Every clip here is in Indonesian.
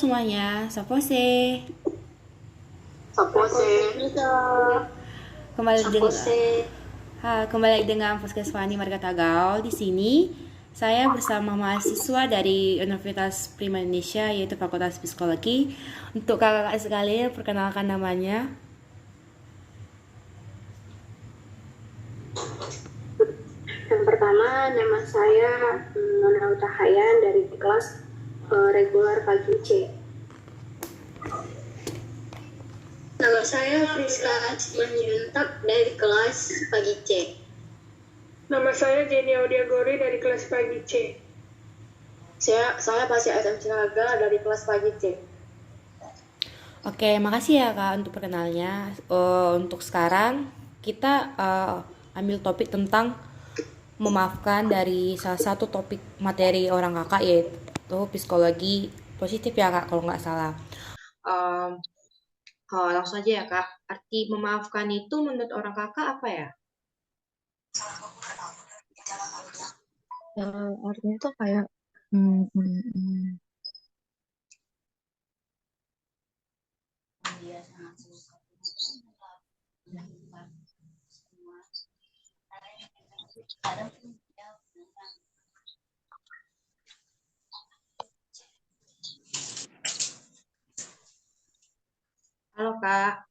semuanya, Sapose. Sapose. Kembali dengan Sapose. kembali dengan podcast Fani Marga Tagaul. Di sini saya bersama mahasiswa dari Universitas Prima Indonesia yaitu Fakultas Psikologi. Untuk kakak-kakak sekalian, perkenalkan namanya. Yang pertama, nama saya Nona Utahayan dari kelas regular pagi C. Nama saya Friska Simanjuntak dari kelas pagi C. Nama saya Jenny Audiagori dari kelas pagi C. Saya Pasya SM Sinaga dari kelas pagi C. Oke, makasih ya kak untuk perkenalnya. Untuk sekarang kita ambil topik tentang memaafkan dari salah satu topik materi orang kakak yaitu psikologi positif ya kak kalau nggak salah. Um, Langsung aja ya kak. Arti memaafkan itu menurut orang kakak apa ya? Artinya tuh kayak hmm, hmm, hmm. Halo kak.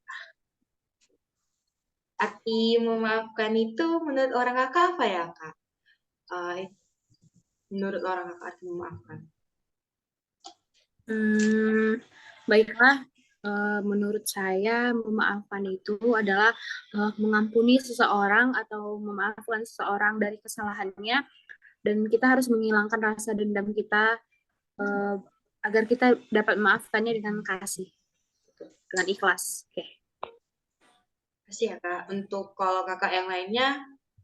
Arti memaafkan itu menurut orang kakak apa ya kak? Uh, Menurut orang kakak arti memaafkan. Baiklah, menurut saya memaafkan itu adalah mengampuni seseorang atau memaafkan seseorang dari kesalahannya, dan kita harus menghilangkan rasa dendam kita eh, agar kita dapat memaafkannya dengan kasih, dengan ikhlas. Oke. Kasih ya kak. Untuk kalau kakak yang lainnya,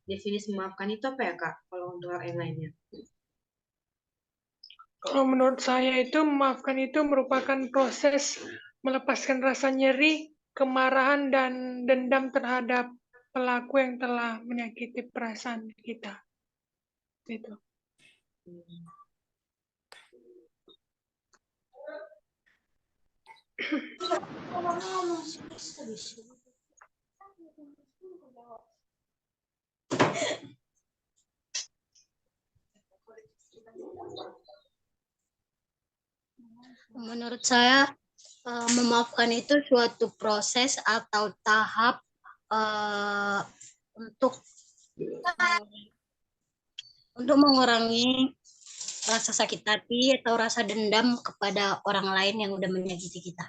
definisi memaafkan itu apa ya kak? Kalau untuk kakak yang lainnya. Kalau menurut saya itu memaafkan itu merupakan proses melepaskan rasa nyeri, kemarahan, dan dendam terhadap pelaku yang telah menyakiti perasaan kita. Gitu. Menurut saya, memaafkan itu suatu proses atau tahap untuk mengurangi rasa sakit hati atau rasa dendam kepada orang lain yang udah menyakiti kita.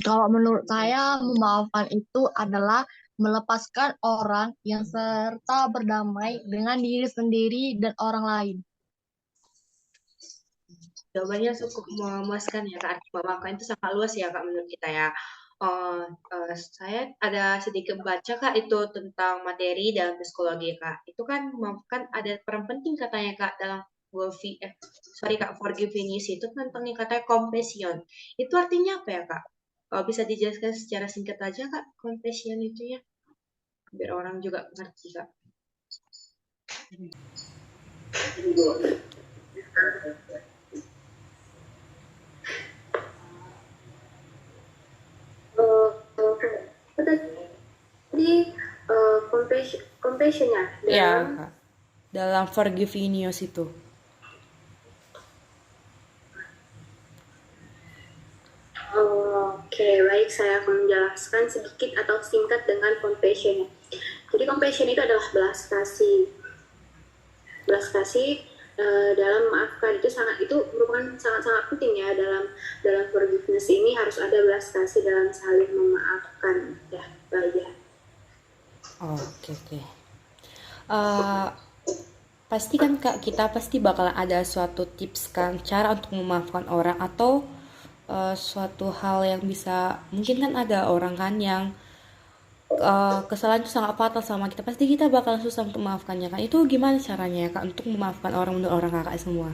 Kalau menurut saya memaafkan itu adalah melepaskan orang yang serta berdamai dengan diri sendiri dan orang lain. Jawabannya cukup memuaskan ya kak. Arti memaafkan itu sangat luas ya kak menurut kita ya. Saya ada sedikit baca kak itu tentang materi dalam psikologi kak. Itu kan memaafkan ada peran penting katanya kak dalam forgiveness itu kan tentang katanya compassion. Itu artinya apa ya kak? Kalau bisa dijelaskan secara singkat aja kak, compassion itu ya, biar orang juga ngerti kak. Tadi compassion-nya Ya dalam kak, dalam forgiveness itu. Oke, baik, saya akan menjelaskan sedikit atau singkat dengan compassion. Jadi compassion itu adalah belas kasih. Belas kasih dalam maafkan itu merupakan sangat-sangat penting ya dalam forgiveness ini harus ada belas kasih dalam saling memaafkan ya, baik ya. Oke. Pasti kan kak kita pasti bakalan ada suatu tips kan cara untuk memaafkan orang atau suatu hal yang bisa mungkin kan ada orang kan yang kesalahan itu sangat fatal sama kita, pasti kita bakal susah untuk memaafkannya kan. Itu gimana caranya ya kak untuk memaafkan orang menurut orang kakak semua?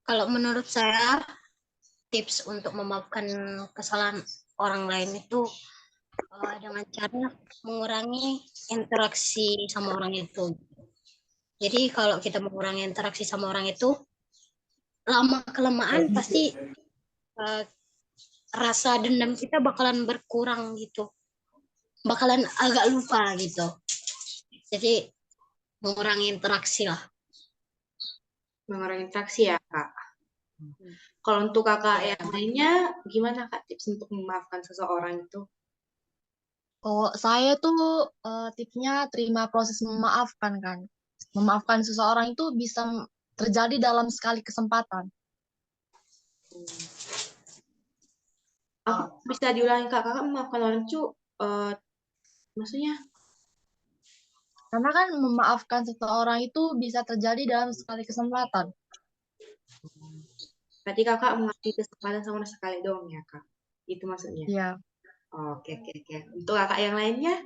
Kalau menurut saya, tips untuk memaafkan kesalahan orang lain itu dengan cara mengurangi interaksi sama orang itu. Jadi kalau kita mengurangi interaksi sama orang itu, lama kelamaan pasti eh, rasa dendam kita bakalan berkurang gitu, bakalan agak lupa gitu. Jadi mengurangi interaksi lah. Mengurangi interaksi ya, Kak. Kalau untuk kakak Iya. yang lainnya, gimana Kak tips untuk memaafkan seseorang itu? Kalau saya tuh tipsnya terima proses memaafkan kan. Memaafkan seseorang itu bisa terjadi dalam sekali kesempatan. Aku bisa diulangi Kak, kakak memaafkan orang itu, maksudnya? Karena kan memaafkan seseorang itu bisa terjadi dalam sekali kesempatan. Berarti kakak mengerti kesempatan sama sekali doang ya Kak? Itu maksudnya? Iya. Oke. Untuk kakak yang lainnya?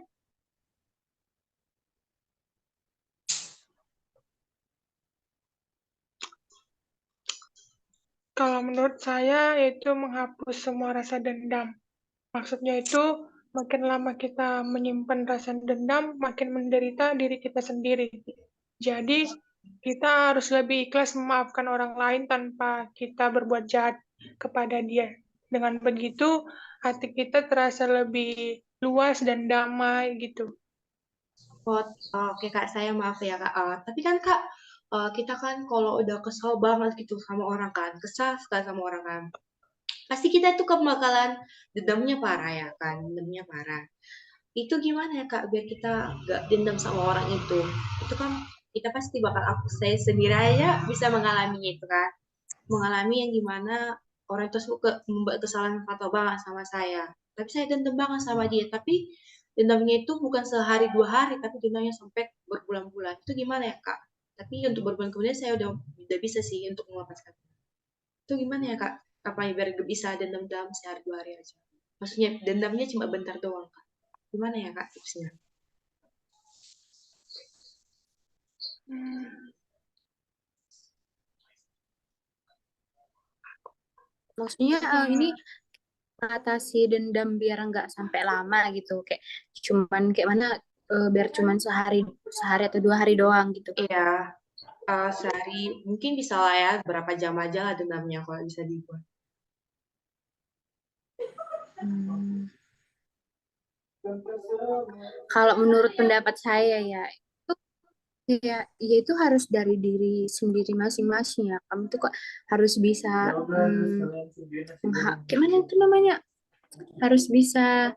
Kalau menurut saya itu menghapus semua rasa dendam. Maksudnya itu makin lama kita menyimpan rasa dendam, makin menderita diri kita sendiri. Jadi kita harus lebih ikhlas memaafkan orang lain tanpa kita berbuat jahat kepada dia. Dengan begitu hati kita terasa lebih luas dan damai gitu. Oke Kak, saya maaf ya Kak. Tapi kan Kak, kita kan kalau udah kesal banget gitu sama orang kan, kesal sekali sama orang kan, pasti kita tuh bakalan dendamnya parah ya kan, dendamnya parah. Itu gimana ya Kak, biar kita gak dendam sama orang itu? Itu kan kita pasti bakal, saya sendiri aja bisa mengalaminya itu kan. Mengalami yang gimana orang itu membuat kesalahan fatal banget sama saya. Tapi saya dendam banget sama dia. Tapi dendamnya itu bukan sehari 2 hari, tapi dendamnya sampai berbulan-bulan. Itu gimana ya Kak? Tapi untuk berbulan kemudian saya udah bisa sih untuk melepaskan. Itu gimana ya Kak? Apa ya biar bisa dendam dalam sehari 2 hari aja? Maksudnya dendamnya cuma bentar doang Kak. Gimana ya Kak tipsnya? Maksudnya ini mengatasi dendam biar nggak sampai lama gitu, kayak mana biar cuman sehari atau 2 hari doang gitu. Iya, sehari mungkin bisa lah ya berapa jam aja lah dendamnya kalau bisa dibuat. Kalau menurut pendapat saya ya itu harus dari diri sendiri masing-masing ya. Kamu tuh kok harus bisa gimana itu namanya? Harus bisa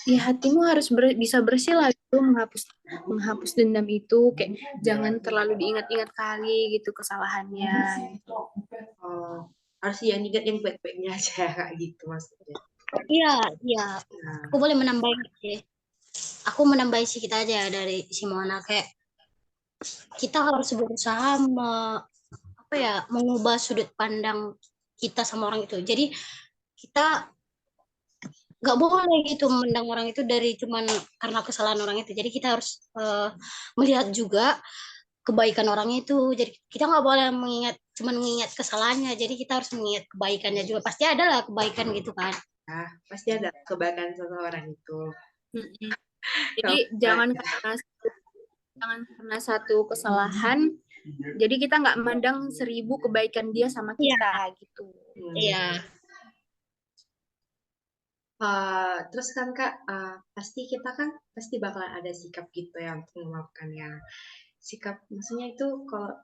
ya hatimu harus bisa bersih lah itu menghapus dendam itu, kayak jangan terlalu diingat-ingat kali gitu kesalahannya. Harus yang ingat yang baik-baiknya aja Kak gitu maksudnya. Iya. Nah, Aku boleh menambahin sih. Aku menambahin sih kita aja dari Simona, kayak kita harus berusaha mengubah sudut pandang kita sama orang itu. Jadi kita nggak boleh gitu memandang orang itu dari cuman karena kesalahan orang itu. Jadi kita harus melihat juga kebaikan orang itu. Jadi kita nggak boleh mengingat kesalahannya. Jadi kita harus mengingat kebaikannya juga. Pasti ada lah kebaikan gitu kan. pasti ada kebaikan seseorang itu. Jadi jangan karena satu kesalahan, jadi kita nggak memandang 1000 kebaikan dia sama kita gitu. Iya. Terus kan Kak, pasti kita kan pasti bakalan ada sikap gitu ya untuk memaafkan ya. Sikap maksudnya itu kalau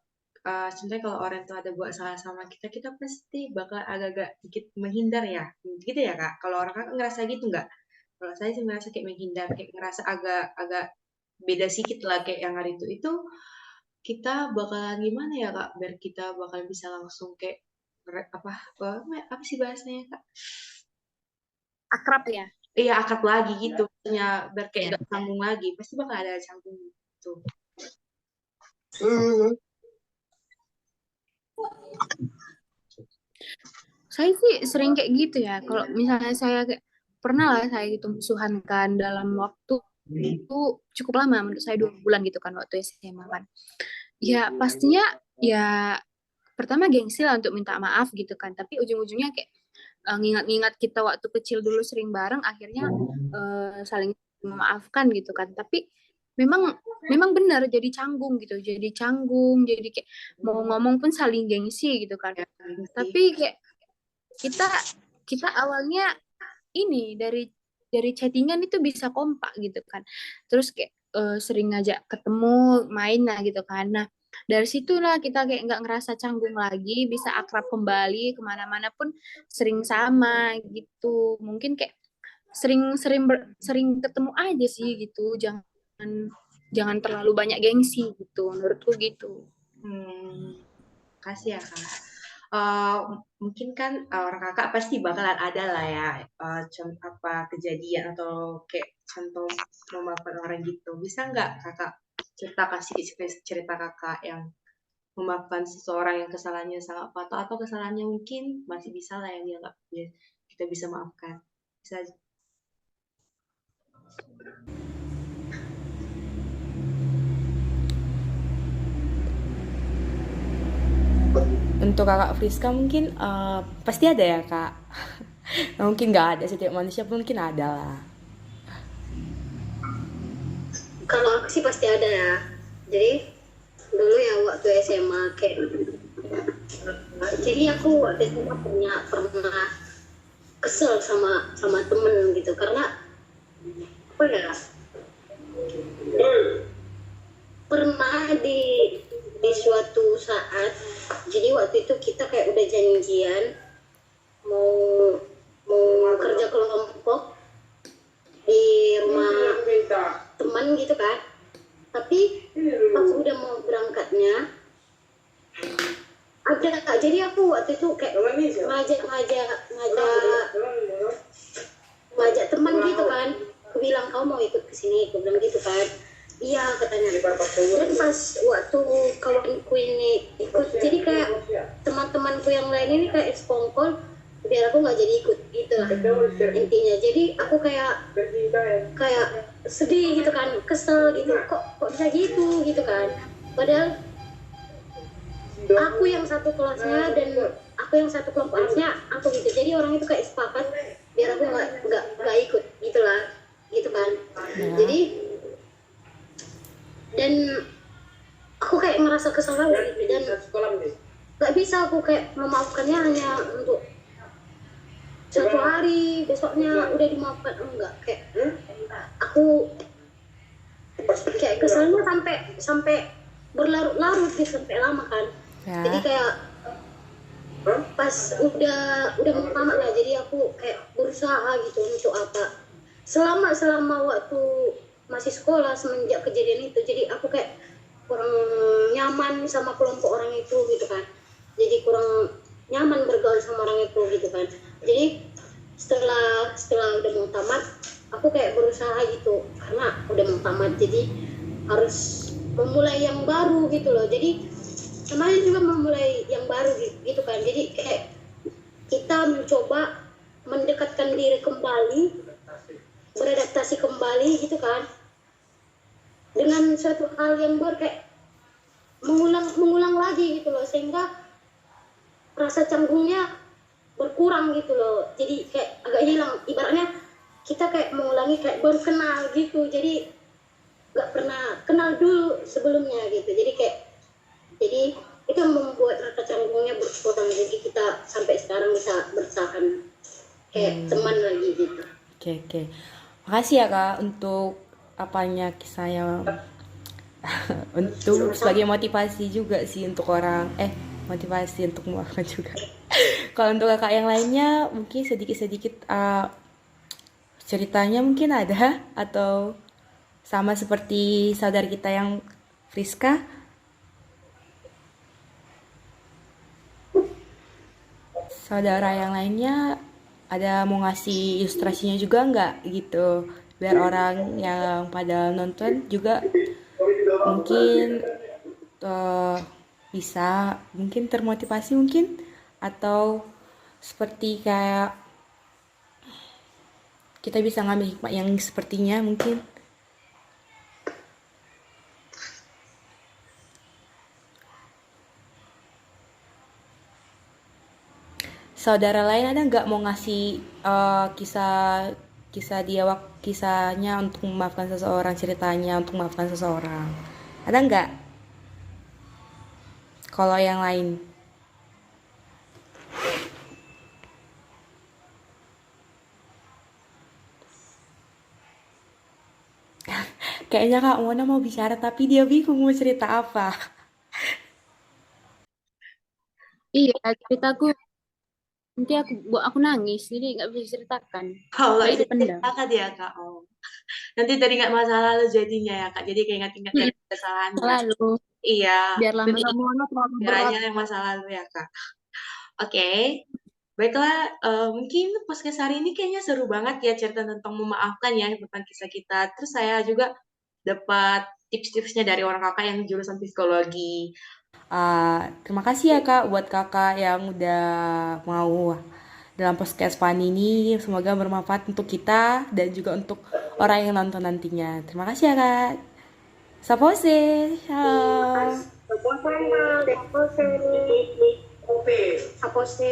sebenarnya kalau orang itu ada buat salah sama kita, kita pasti bakal agak-agak dikit menghindar ya, gitu ya Kak. Kalau orang kan ngerasa gitu nggak? Kalau saya sih ngerasa kayak menghindar, kayak ngerasa agak beda sedikit lah kayak yang hari itu kita bakalan gimana ya Kak? Biar kita bakal bisa langsung kayak apa sih bahasanya Kak? Akrab ya. Iya akrab lagi gitu, maksudnya biar kayak nggak canggung lagi, pasti bakal ada canggung gitu. Saya sih sering kayak gitu ya. Kalau misalnya saya kayak pernah lah saya gitu musuhan kan dalam waktu itu cukup lama, menurut saya 2 bulan gitu kan waktu SMA kan. Ya pastinya ya pertama gengsi lah untuk minta maaf gitu kan. Tapi ujung-ujungnya kayak ngingat-ngingat kita waktu kecil dulu sering bareng, akhirnya saling memaafkan gitu kan. Tapi memang memang benar jadi canggung gitu, jadi kayak mau ngomong pun saling gengsi gitu kan. Tapi kayak kita kita awalnya ini dari chattingan itu bisa kompak gitu kan, terus kayak sering ngajak ketemu main lah gitu kan. Nah dari situlah kita kayak nggak ngerasa canggung lagi, bisa akrab kembali, kemana-mana pun sering sama gitu. Mungkin kayak sering ketemu aja sih gitu, jangan jangan terlalu banyak gengsi gitu, menurutku gitu. Kasih ya Kak. Eh, Mungkin kan orang kakak pasti bakalan ada lah ya kejadian atau kayak contoh memaafkan orang gitu. Bisa nggak kakak kasih cerita kakak yang memaafkan seseorang yang kesalahannya sangat fatal atau kesalahannya mungkin masih bisa lah yang dia nggak kita bisa maafkan. Bisa. Untuk kakak Friska mungkin pasti ada ya kak. Mungkin nggak ada, setiap manusia pun mungkin ada lah. Kalau aku sih pasti ada ya. Jadi dulu ya waktu SMA kayak jadi aku waktu SMA pernah kesel sama temen gitu karena apa ya, pernah di suatu saat, jadi waktu itu kita kayak udah janjian mau mau kerja kelompok di rumah teman gitu kan, tapi aku udah mau berangkatnya ada, jadi aku waktu itu kayak ngajak teman gitu kan, aku bilang kamu mau ikut kesini, aku bilang gitu kan, iya katanya. Dan pas waktu kawanku ini ikut, jadi kayak teman-temanku yang lain ini kayak sekongkol biar aku nggak jadi ikut gitu lah intinya. Jadi aku kayak sedih gitu kan, kesel gitu, kok bisa gitu kan, padahal aku yang satu kelasnya dan aku yang satu kelompoknya aku gitu. Jadi orang itu kayak sepakat biar aku nggak ikut gitulah gitu kan. Jadi dan aku kayak ngerasa kesal banget gitu, dan nggak bisa aku kayak memaafkannya hanya untuk satu hari, besoknya udah dimaafkan, enggak. Kayak aku kayak kesalnya sampai berlarut-larut gitu, sampai lama kan. Ya. Jadi kayak pas udah mau tamat lah, jadi aku kayak berusaha gitu untuk apa, selama waktu masih sekolah semenjak kejadian itu, jadi aku kayak kurang nyaman sama kelompok orang itu gitu kan, jadi kurang nyaman bergaul sama orang itu gitu kan. Jadi setelah udah mau tamat, aku kayak berusaha gitu karena udah mau tamat, jadi harus memulai yang baru gitu loh. Jadi kemarin juga memulai yang baru gitu kan, jadi kayak kita mencoba mendekatkan diri kembali, beradaptasi kembali gitu kan, dengan suatu hal yang baru, kayak mengulang lagi gitu loh, sehingga rasa canggungnya berkurang gitu loh. Jadi kayak agak hilang, ibaratnya kita kayak mengulangi kayak baru kenal gitu, jadi nggak pernah kenal dulu sebelumnya gitu. Jadi itu yang membuat rasa canggungnya berkurang, jadi kita sampai sekarang bisa bertahan kayak teman lagi gitu. Oke. Makasih ya kak untuk apanya kisahnya. Untuk sebagai motivasi juga sih untuk orang, motivasi untuk memaafkan juga. Kalau untuk kakak yang lainnya mungkin sedikit-sedikit ceritanya mungkin ada, atau sama seperti saudara kita yang Friska. Saudara yang lainnya ada mau ngasih ilustrasinya juga nggak gitu, biar orang yang pada nonton juga mungkin bisa mungkin termotivasi mungkin, atau seperti kayak kita bisa ngambil hikmah yang sepertinya mungkin. Saudara lain ada nggak mau ngasih kisah kisahnya untuk memaafkan seseorang, ceritanya untuk memaafkan seseorang. Ada nggak? Kalau yang lain? Kayaknya Kak Mona mau bicara tapi dia bingung mau cerita apa. Iya, ceritaku nanti aku nangis, jadi nggak bisa ceritakan. Kalau nggak Baik bisa dipendam. ceritakan ya Kak. Oh. Nanti teringat masa lalu jadinya ya Kak. Jadi kayak ingat-ingat dari kesalahannya. Lalu, Iya. biarlah menemukan terlalu berat. Kiranya yang masa lalu ya Kak. Oke. Baiklah, mungkin podcast hari ini kayaknya seru banget ya cerita tentang memaafkan ya tentang kisah kita. Terus saya juga dapat tips-tipsnya dari orang kakak yang jurusan psikologi. Terima kasih ya Kak buat Kakak yang udah mau dalam podcast Pan ini. Semoga bermanfaat untuk kita dan juga untuk orang yang nonton nantinya. Terima kasih ya Kak. Sapose. Ciao. Sama-sama, Depose. Apose.